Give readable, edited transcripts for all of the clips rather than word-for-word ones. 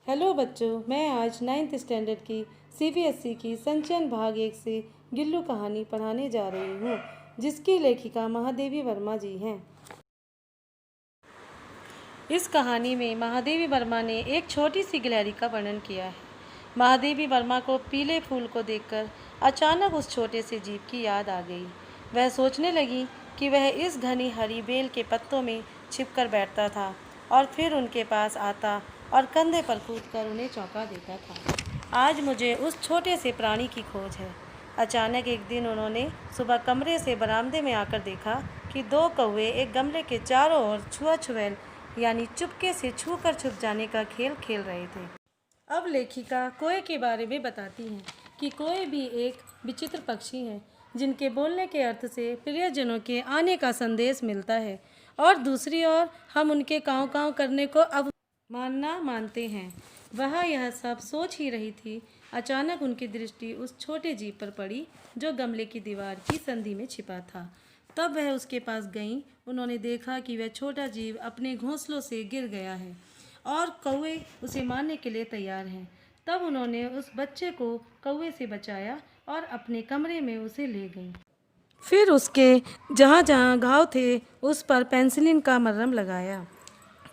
Hello बच्चों, मैं आज 9th स्टैंडर्ड की सीबीएसई की संचयन भाग 1 से गिल्लू कहानी पढ़ाने जा रही हूँ, जिसकी लेखिका महादेवी वर्मा जी हैं। इस कहानी में महादेवी वर्मा ने एक छोटी सी गिलहरी का वर्णन किया है। महादेवी वर्मा को पीले फूल को देखकर अचानक उस छोटे से जीव की याद आ गई। वह सोचने लगी कि वह इस घनी हरी बेल के पत्तों में छिपकर बैठता था और फिर उनके पास आता और कंधे पर कूदकर उन्हें चौंका देता था। आज मुझे उस छोटे से प्राणी की खोज है। अचानक एक दिन उन्होंने सुबह कमरे से बरामदे में आकर देखा कि दो कौवे एक गमले के चारों ओर छुआ छुएल यानी चुपके से छूकर छुप जाने का खेल खेल रहे थे। अब लेखिका कोए के बारे में बताती हैं कि कोए भी एक विचित्र पक्षी है जिनके बोलने के अर्थ से प्रियजनों के आने का संदेश मिलता है और दूसरी ओर हम उनके काँव काँव करने को अवमानना मानते हैं। वह यह सब सोच ही रही थी, अचानक उनकी दृष्टि उस छोटे जीव पर पड़ी जो गमले की दीवार की संधि में छिपा था। तब वह उसके पास गईं। उन्होंने देखा कि वह छोटा जीव अपने घोंसलों से गिर गया है और कौवे उसे मारने के लिए तैयार हैं। तब उन्होंने उस बच्चे को कौवे से बचाया और अपने कमरे में उसे ले गईं। फिर उसके जहाँ जहाँ घाव थे उस पर पेंसिलिन का मरहम लगाया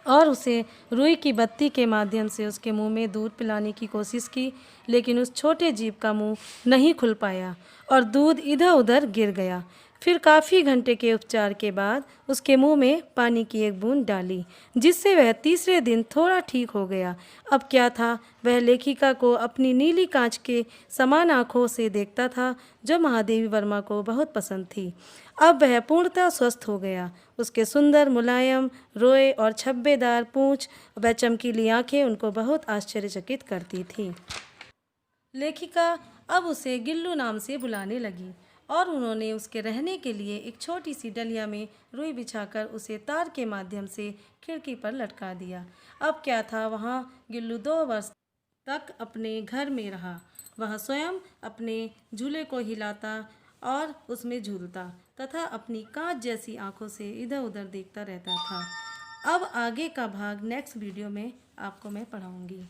और उसे रुई की बत्ती के माध्यम से उसके मुंह में दूध पिलाने की कोशिश की, लेकिन उस छोटे जीव का मुंह नहीं खुल पाया और दूध इधर उधर गिर गया। फिर काफ़ी घंटे के उपचार के बाद उसके मुंह में पानी की एक बूंद डाली, जिससे वह तीसरे दिन थोड़ा ठीक हो गया। अब क्या था, वह लेखिका को अपनी नीली कांच के समान आँखों से देखता था, जो महादेवी वर्मा को बहुत पसंद थी। अब वह पूर्णतः स्वस्थ हो गया। उसके सुंदर मुलायम रोए और छब्बेदार पूँछ व चमकीली आँखें उनको बहुत आश्चर्यचकित करती थीं। लेखिका अब उसे गिल्लू नाम से बुलाने लगी और उन्होंने उसके रहने के लिए एक छोटी सी डलिया में रुई बिछाकर उसे तार के माध्यम से खिड़की पर लटका दिया। अब क्या था, वहाँ गिल्लू 2 वर्ष तक अपने घर में रहा। वह स्वयं अपने झूले को हिलाता और उसमें झूलता तथा अपनी कांच जैसी आंखों से इधर उधर देखता रहता था। अब आगे का भाग नेक्स्ट वीडियो में आपको मैं पढ़ाऊँगी।